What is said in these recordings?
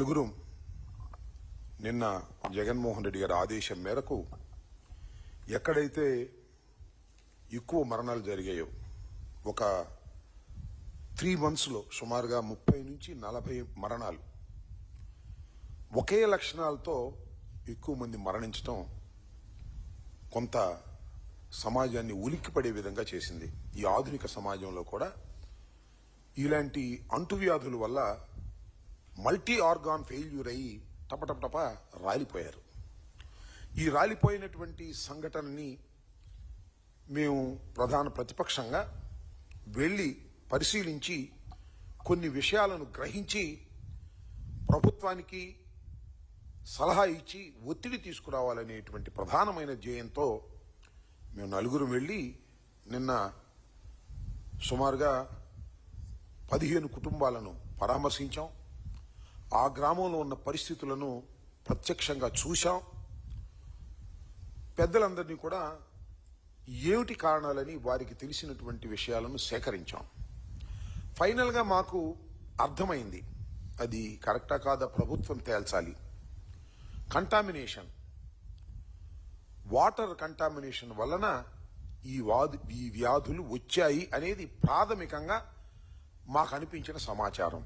నలుగురు నిన్న జగన్మోహన్ రెడ్డి గారి ఆదేశం మేరకు ఎక్కడైతే ఎక్కువ మరణాలు జరిగాయో ఒక 3 monthsలో సుమారుగా 30 నుంచి 40 మరణాలు ఒకే లక్షణాలతో ఎక్కువ మంది మరణించడం కొంత సమాజాన్ని ఉలిక్కిపడే విధంగా చేసింది. ఈ ఆధునిక సమాజంలో కూడా ఇలాంటి అంటువ్యాధుల వల్ల మల్టీ ఆర్గాన్ ఫెయిల్యూర్ అయ్యి టపటపటప రాలిపోయారు. ఈ రాలిపోయినటువంటి సంఘటనని మేము ప్రధాన ప్రతిపక్షంగా వెళ్లి పరిశీలించి కొన్ని విషయాలను గ్రహించి ప్రభుత్వానికి సలహా ఇచ్చి ఒత్తిడి తీసుకురావాలనేటువంటి ప్రధానమైన ధ్యేయంతో మేము నలుగురు వెళ్లి నిన్న సుమారుగా 15 కుటుంబాలను పరామర్శించాం. ఆ గ్రామంలో ఉన్న పరిస్థితులను ప్రత్యక్షంగా చూశాం. పెద్దలందరినీ కూడా ఏమిటి కారణాలని వారికి తెలిసినటువంటి విషయాలను సేకరించాం. ఫైనల్గా మాకు అర్థమైంది, అది కరెక్టా కాదా ప్రభుత్వం తేల్చాలి. కంటామినేషన్, వాటర్ కంటామినేషన్ వలన ఈ వ్యాధులు వచ్చాయి అనేది ప్రాథమికంగా మాకు అనిపించిన సమాచారం.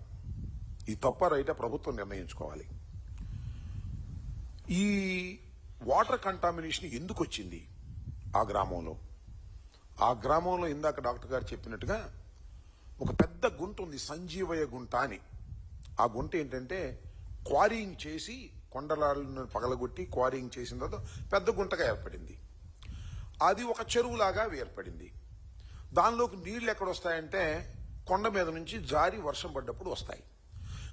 ఈ తప్ప రైట ప్రభుత్వం నిర్ణయించుకోవాలి. ఈ వాటర్ కంటామినేషన్ ఎందుకు వచ్చింది ఆ గ్రామంలో? ఆ గ్రామంలో ఇందాక డాక్టర్ గారు చెప్పినట్టుగా ఒక పెద్ద గుంట ఉంది, సంజీవయ్య గుంట అని. ఆ గుంట ఏంటంటే క్వారీయింగ్ చేసి కొండలాలను పగలగొట్టి క్వారీయింగ్ చేసిన తర్వాత పెద్ద గుంటగా ఏర్పడింది. అది ఒక చెరువులాగా ఏర్పడింది. దానిలోకి నీళ్లు ఎక్కడొస్తాయంటే కొండ మీద నుంచి జారి వర్షం పడ్డప్పుడు వస్తాయి.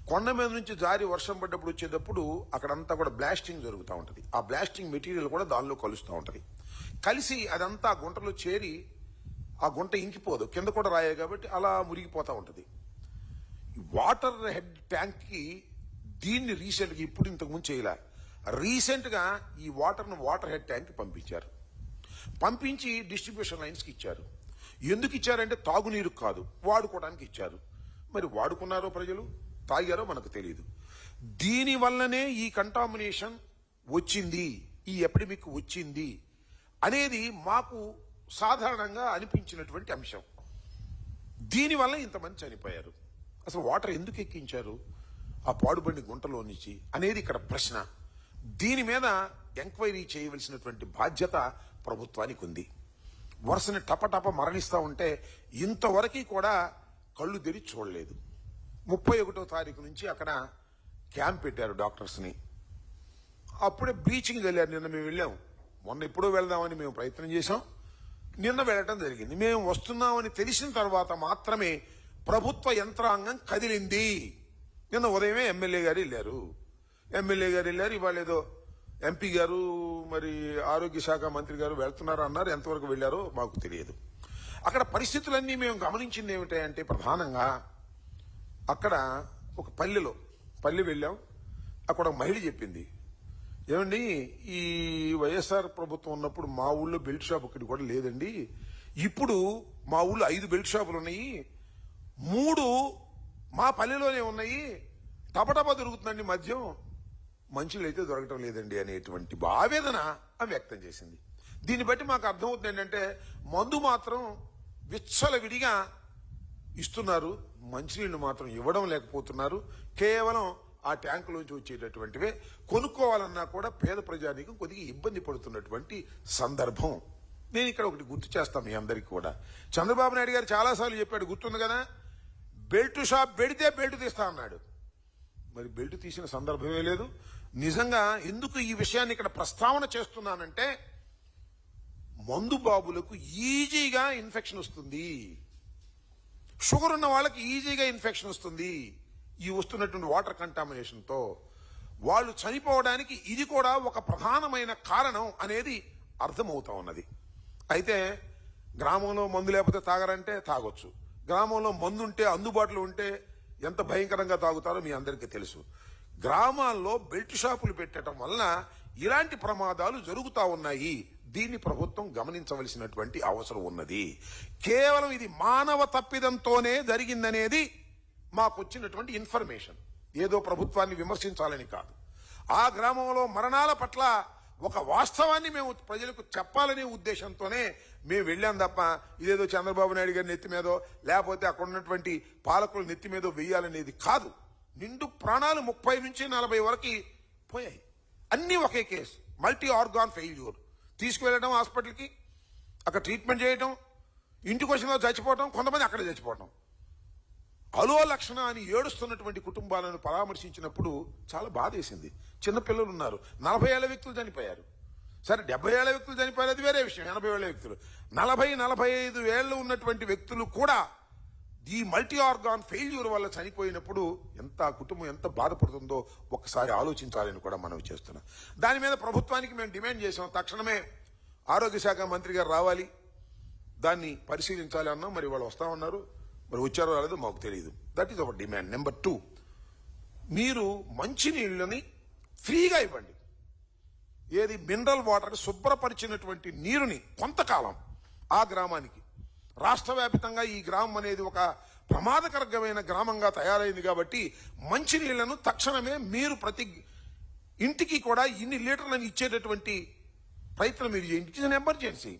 కొండ మీద నుంచి జారి వర్షం పడ్డప్పుడు వచ్చేటప్పుడు అక్కడంతా కూడా బ్లాస్టింగ్ జరుగుతూ ఉంటుంది. ఆ బ్లాస్టింగ్ మెటీరియల్ కూడా దానిలో కలుస్తూ ఉంటుంది. కలిసి అదంతా ఆ గుంటలో చేరి ఆ గుంట ఇంకిపోదు, కింద కూడా రాయే కాబట్టి అలా మురిగిపోతూ ఉంటుంది. వాటర్ హెడ్ ట్యాంక్ కి దీన్ని రీసెంట్గా ఇప్పుడు ఇంతకుముందు చేయలే, రీసెంట్గా ఈ వాటర్ హెడ్ ట్యాంక్ పంపించారు. పంపించి డిస్ట్రిబ్యూషన్ లైన్స్కి ఇచ్చారు. ఎందుకు ఇచ్చారంటే తాగునీరు కాదు, వాడుకోవడానికి ఇచ్చారు. మరి వాడుకున్నారో ప్రజలు, తాగారో మనకు తెలియదు. దీనివల్లనే ఈ కంటామినేషన్ వచ్చింది, ఈ ఎపిడమిక్ వచ్చింది అనేది మాకు సాధారణంగా అనిపించినటువంటి అంశం. దీనివల్ల ఇంతమంది చనిపోయారు. అసలు వాటర్ ఎందుకు ఎక్కించారు ఆ పాడుబండి గుంటలో నుంచి అనేది ఇక్కడ ప్రశ్న. దీని మీద ఎంక్వైరీ చేయవలసినటువంటి బాధ్యత ప్రభుత్వానికి ఉంది. వరుసని టపటప మరణిస్తూ ఉంటే ఇంతవరకు కూడా కళ్ళు తెరిచి చూడలేదు. 31వ తారీఖు నుంచి అక్కడ క్యాంప్ పెట్టారు డాక్టర్స్ని. అప్పుడే బ్లీచింగ్ వెళ్ళారు. నిన్న మేము వెళ్ళాం. మొన్న ఎప్పుడో వెళ్దామని మేము ప్రయత్నం చేశాం. నిన్న వెళ్ళటం జరిగింది. మేము వస్తున్నామని తెలిసిన తర్వాత మాత్రమే ప్రభుత్వ యంత్రాంగం కదిలింది. నిన్న ఉదయమే ఎమ్మెల్యే గారు వెళ్ళారు. ఇవాళ ఏదో ఎంపీ గారు, మరి ఆరోగ్య శాఖ మంత్రి గారు వెళ్తున్నారు అన్నారు. ఎంతవరకు వెళ్లారో మాకు తెలియదు. అక్కడ పరిస్థితులన్నీ మేము గమనించింది ఏమిటంటే ప్రధానంగా అక్కడ ఒక పల్లె వెళ్ళాం. అక్కడ ఒక మహిళ చెప్పింది, ఏమండి ఈ వైఎస్ఆర్ ప్రభుత్వం ఉన్నప్పుడు మా ఊళ్ళో బెల్ట్ షాప్ ఒకటి కూడా లేదండి. ఇప్పుడు మా ఊళ్ళో 5 బెల్ట్ షాపులు ఉన్నాయి, 3 మా పల్లెలోనే ఉన్నాయి. టపటపా దొరుకుతుందండి మద్యం, మంచినీళ్ళు అయితే దొరకటం లేదండి అనేటువంటి ఆవేదన ఆమె వ్యక్తం చేసింది. దీన్ని బట్టి మాకు అర్థమవుతుంది ఏంటంటే మందు మాత్రం విచ్చలవిడిగా ఇస్తున్నారు, మంచినీళ్లు మాత్రం ఇవ్వడం లేకపోతున్నారు. కేవలం ఆ ట్యాంకులోంచి వచ్చేటటువంటివే కొనుక్కోవాలన్నా కూడా పేద ప్రజానీకం కొద్దిగా ఇబ్బంది పడుతున్నటువంటి సందర్భం. నేను ఇక్కడ ఒకటి గుర్తు చేస్తాను మీ అందరికీ కూడా. చంద్రబాబు నాయుడు గారు చాలాసార్లు చెప్పాడు, గుర్తుంది కదా, బెల్ట్ షాప్ పెడితే బెల్ట్ తీస్తా అన్నాడు. మరి బెల్ట్ తీసిన సందర్భమే లేదు. నిజంగా ఎందుకు ఈ విషయాన్ని ఇక్కడ ప్రస్తావన చేస్తున్నానంటే మందు బాబులకు ఈజీగా ఇన్ఫెక్షన్ వస్తుంది, షుగర్ ఉన్న వాళ్ళకి ఈజీగా ఇన్ఫెక్షన్ వస్తుంది. ఈ వస్తున్నటువంటి వాటర్ కంటామినేషన్తో వాళ్ళు చనిపోవడానికి ఇది కూడా ఒక ప్రధానమైన కారణం అనేది అర్థమవుతా ఉన్నది. అయితే గ్రామంలో మందు లేకపోతే తాగరంటే తాగొచ్చు. గ్రామంలో మందు ఉంటే అందుబాటులో ఉంటే ఎంత భయంకరంగా తాగుతారో మీ అందరికీ తెలుసు. గ్రామాల్లో బెల్ట్ షాపులు పెట్టడం వలన ఇలాంటి ప్రమాదాలు జరుగుతూ ఉన్నాయి. దీన్ని ప్రభుత్వం గమనించవలసినటువంటి అవసరం ఉన్నది. కేవలం ఇది మానవ తప్పిదంతోనే జరిగిందనేది మాకు వచ్చినటువంటి ఇన్ఫర్మేషన్. ఏదో ప్రభుత్వాన్ని విమర్శించాలని కాదు. ఆ గ్రామంలో మరణాల పట్ల ఒక వాస్తవాన్ని మేము ప్రజలకు చెప్పాలనే ఉద్దేశంతోనే మేము వెళ్ళాం తప్ప ఇదేదో చంద్రబాబు నాయుడు గారి నెత్తి మీదో లేకపోతే అక్కడ ఉన్నటువంటి పాలకుల నెత్తి మీదో వెయ్యాలనేది కాదు. నిండు ప్రాణాలు 30 నుంచి 40 వరకు పోయాయి. అన్నీ ఒకే కేసు, మల్టీ ఆర్గాన్ ఫెయిల్యూర్. తీసుకువెళ్ళడం హాస్పిటల్కి, అక్కడ ట్రీట్మెంట్ చేయడం, ఇంటికి వచ్చిన చచ్చిపోవడం, కొంతమంది అక్కడే చచ్చిపోవడం. అలో లక్షణ అని ఏడుస్తున్నటువంటి కుటుంబాలను పరామర్శించినప్పుడు చాలా బాధేసింది. చిన్నపిల్లలు ఉన్నారు, 40 ఏళ్ల వ్యక్తులు చనిపోయారు. సరే 70 ఏళ్ల వ్యక్తులు చనిపోయారు, అది వేరే విషయం. 80 ఏళ్ల వ్యక్తులు, 40-45 ఏళ్ళు ఉన్నటువంటి వ్యక్తులు కూడా ఈ మల్టీ ఆర్గాన్ ఫెయిల్యూర్ వల్ల చనిపోయినప్పుడు ఎంత కుటుంబం ఎంత బాధపడుతుందో ఒకసారి ఆలోచించాలని కూడా మనం చేస్తున్నాం. దాని మీద ప్రభుత్వానికి మేము డిమాండ్ చేసాం. తక్షణమే ఆరోగ్య శాఖ మంత్రి గారు రావాలి, దాన్ని పరిశీలించాలి అన్నాం. మరి వాళ్ళు వస్తామన్నారు, మరి వచ్చారో రాలేదో మాకు తెలియదు. That is our demand. Number 2, మీరు మంచినీళ్ళని ఫ్రీగా ఇవ్వండి. ఏది మినరల్ వాటర్ శుభ్రపరిచినటువంటి నీరుని కొంతకాలం ఆ గ్రామానికి. రాష్ట్ర వ్యాప్తంగా ఈ గ్రామం అనేది ఒక ప్రమాదకరమైన గ్రామంగా తయారైంది కాబట్టి మంచినీళ్లను తక్షణమే మీరు ప్రతి ఇంటికి కూడా ఇన్ని లీటర్లను ఇచ్చేటటువంటి ప్రయత్నం మీరు చేయండి. It is an emergency.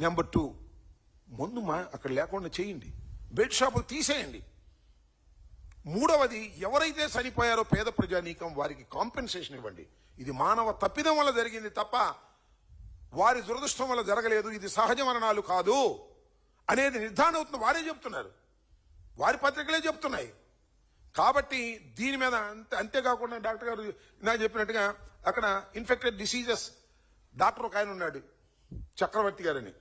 Number 2, మందు అక్కడ లేకుండా చేయండి, బెడ్ షాపులు తీసేయండి. 3వది, ఎవరైతే చనిపోయారో పేద ప్రజానీకం వారికి కాంపెన్సేషన్ ఇవ్వండి. ఇది మానవ తప్పిదం వల్ల జరిగింది తప్ప వారి దురదృష్టం వల్ల జరగలేదు, ఇది సహజ మరణాలు కాదు అనేది నిర్ధారణ అవుతుంది. వారే చెప్తున్నారు, వారి పత్రికలే చెప్తున్నాయి. కాబట్టి దీని మీద అంతేకాకుండా డాక్టర్ గారు నాకు చెప్పినట్టుగా అక్కడ ఇన్ఫెక్టెడ్ డిసీజెస్ డాక్టర్ ఒక ఆయన ఉన్నాడు, చక్రవర్తి గారని.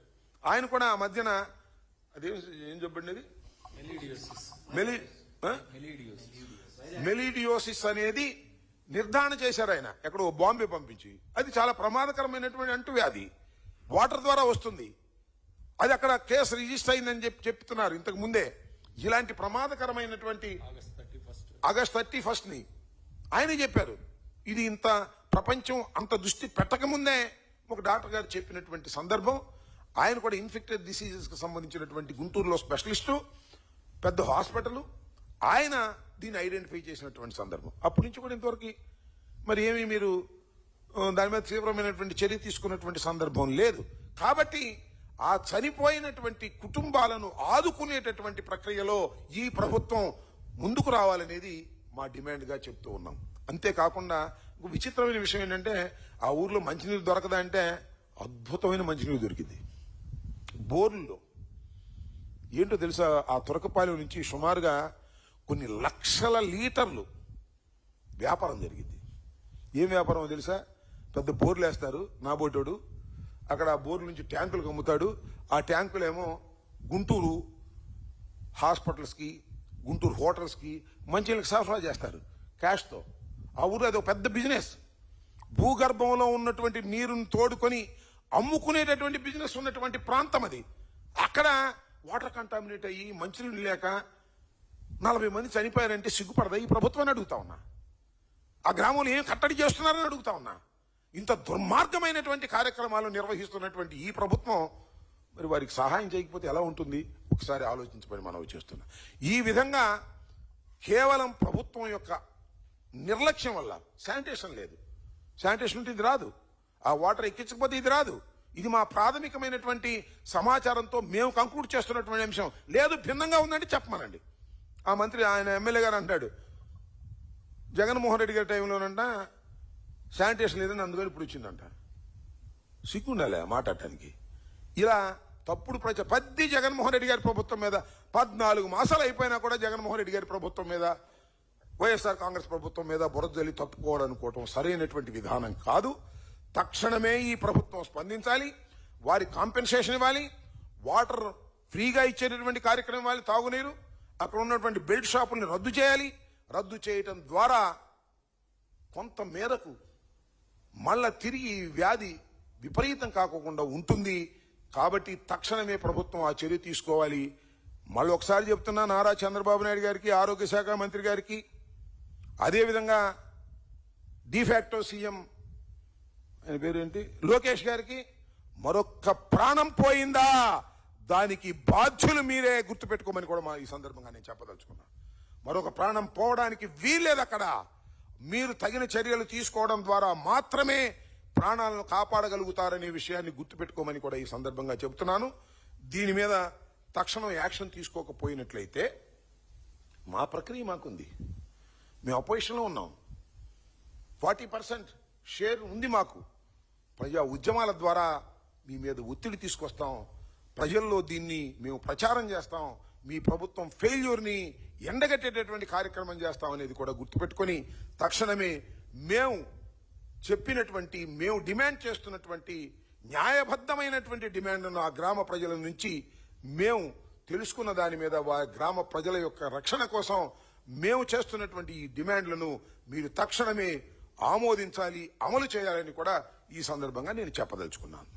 ఆయన కూడా ఆ మధ్యన ఏం చెప్పండి, మెలీడియోసిస్ అనేది నిర్ధారణ చేశారు ఆయన, ఎక్కడో బాంబే పంపించి. అది చాలా ప్రమాదకరమైనటువంటి అంటువ్యాధి, వాటర్ ద్వారా వస్తుంది. అది అక్కడ కేసు రిజిస్టర్ అయిందని చెప్తున్నారు ఇంతకు ముందే. ఇలాంటి ప్రమాదకరమైనటువంటి ఆగస్ట్ 31 ఆయన చెప్పారు. ఇది ఇంత ప్రపంచం అంత దృష్టి పెట్టకముందే ఒక డాక్టర్ గారు చెప్పినటువంటి సందర్భం. ఆయన కూడా ఇన్ఫెక్టెడ్ డిసీజెస్ కి సంబంధించినటువంటి గుంటూరులో స్పెషలిస్టు, పెద్ద హాస్పిటల్. ఆయన దీన్ని ఐడెంటిఫై చేసినటువంటి సందర్భం. అప్పటి నుంచి కూడా ఇంతవరకు మరి ఏమి మీరు దాని మీద తీవ్రమైనటువంటి చర్య తీసుకున్నటువంటి సందర్భం లేదు. కాబట్టి ఆ చనిపోయినటువంటి కుటుంబాలను ఆదుకునేటటువంటి ప్రక్రియలో ఈ ప్రభుత్వం ముందుకు రావాలనేది మా డిమాండ్గా చెప్తూ ఉన్నాం. అంతేకాకుండా విచిత్రమైన విషయం ఏంటంటే ఆ ఊర్లో మంచినీరు దొరకదా అంటే అద్భుతమైన మంచినీరు దొరికింది. బోర్లలో ఏంటో తెలుసా, ఆ తురకపాలెం నుంచి సుమారుగా కొన్ని లక్షల లీటర్లు వ్యాపారం జరిగింది. ఏం వ్యాపారం తెలుసా, పెద్ద బోర్లు వేస్తారు నాబోటోడు, అక్కడ ఆ బోర్ల నుంచి ట్యాంకులకు అమ్ముతాడు. ఆ ట్యాంకులేమో గుంటూరు హాస్పిటల్స్కి, గుంటూరు హోటల్స్కి మంచినీళ్ళకి సరఫరా చేస్తారు క్యాష్తో. ఆ ఊరు అది ఒక పెద్ద బిజినెస్. భూగర్భంలో ఉన్నటువంటి నీరుని తోడుకొని అమ్ముకునేటటువంటి బిజినెస్ ఉన్నటువంటి ప్రాంతం అది. అక్కడ వాటర్ కంటామినేట్ అయ్యి మంచినీళ్ళు లేక 40 మంది చనిపోయారంటే సిగ్గుపడదా ఈ ప్రభుత్వాన్ని అడుగుతా ఉన్నా. ఆ గ్రామంలో ఏం కట్టడి చేస్తున్నారని అడుగుతా ఉన్నా. ఇంత దుర్మార్గమైనటువంటి కార్యక్రమాలు నిర్వహిస్తున్నటువంటి ఈ ప్రభుత్వం మరి వారికి సహాయం చేయకపోతే ఎలా ఉంటుంది ఒకసారి ఆలోచించమని మనం చేస్తున్నా. ఈ విధంగా కేవలం ప్రభుత్వం యొక్క నిర్లక్ష్యం వల్ల శానిటేషన్ లేదు. శానిటేషన్ ఉంటే ఇది రాదు, ఆ వాటర్ ఎక్కించకపోతే ఇది రాదు. ఇది మా ప్రాథమికమైనటువంటి సమాచారంతో మేము కంక్లూడ్ చేస్తున్నటువంటి అంశం. లేదు భిన్నంగా ఉందంటే చెప్పమనండి. ఆ మంత్రి ఆయన ఎమ్మెల్యే గారు అంటాడు జగన్మోహన్ రెడ్డి గారి టైంలోనంట శానిటేషన్ లేదని అందుకని ఇప్పుడు వచ్చిందంట. సిగ్గుండాలి మాట్లాడటానికి. ఇలా తప్పుడు పద్ది జగన్మోహన్ రెడ్డి గారి ప్రభుత్వం మీద 14 మాసాలు అయిపోయినా కూడా జగన్మోహన్ రెడ్డి గారి ప్రభుత్వం మీద, వైఎస్ఆర్ కాంగ్రెస్ ప్రభుత్వం మీద బురద జల్లి తప్పుకోవాలనుకోవటం సరైనటువంటి విధానం కాదు. తక్షణమే ఈ ప్రభుత్వం స్పందించాలి, వారి కాంపెన్సేషన్ ఇవ్వాలి, వాటర్ ఫ్రీగా ఇచ్చేటటువంటి కార్యక్రమం ఇవ్వాలి, తాగునీరు. అక్కడ ఉన్నటువంటి బెల్ట్ షాపుల్ని రద్దు చేయాలి. రద్దు చేయటం ద్వారా కొంత మేరకు మళ్ళా తిరిగి వ్యాధి విపరీతం కాకుండా ఉంటుంది. కాబట్టి తక్షణమే ప్రభుత్వం ఆ చర్య తీసుకోవాలి. మళ్ళీ ఒకసారి చెప్తున్నా, నారా చంద్రబాబు నాయుడు గారికి, ఆరోగ్య శాఖ మంత్రి గారికి, అదేవిధంగా డిఫాక్టో సీఎం ఆయన పేరేంటి లోకేష్ గారికి, మరొక్క ప్రాణం పోయిందా దానికి బాధ్యులు మీరే గుర్తుపెట్టుకోమని కూడా ఈ సందర్భంగా నేను చెప్పదలుచుకున్నా. మరొక ప్రాణం పోవడానికి వీల్లేదు. అక్కడ మీరు తగిన చర్యలు తీసుకోవడం ద్వారా మాత్రమే ప్రాణాలను కాపాడగలుగుతారనే విషయాన్ని గుర్తుపెట్టుకోమని కూడా ఈ సందర్భంగా చెబుతున్నాను. దీని మీద తక్షణం యాక్షన్ తీసుకోకపోయినట్లయితే మా ప్రక్రియ మాకుంది. మేము అపోజిషన్లో ఉన్నాం. 40% షేర్ ఉంది మాకు. ప్రజా ఉద్యమాల ద్వారా మీ మీద ఒత్తిడి తీసుకొస్తాం. ప్రజల్లో దీన్ని మేము ప్రచారం చేస్తాం. మీ ప్రభుత్వం ఫెయిల్యూర్ని ఎండగట్టేటటువంటి కార్యక్రమం చేస్తాం అనేది కూడా గుర్తుపెట్టుకొని తక్షణమే మేము చెప్పినటువంటి, మేము డిమాండ్ చేస్తున్నటువంటి న్యాయబద్ధమైనటువంటి డిమాండ్ను ఆ గ్రామ ప్రజల నుంచి మేము తెలుసుకున్న దాని మీద గ్రామ ప్రజల యొక్క రక్షణ కోసం మేము చేస్తున్నటువంటి ఈ డిమాండ్లను మీరు తక్షణమే ఆమోదించాలి, అమలు చేయాలని కూడా ఈ సందర్భంగా నేను చెప్పదలుచుకున్నాను.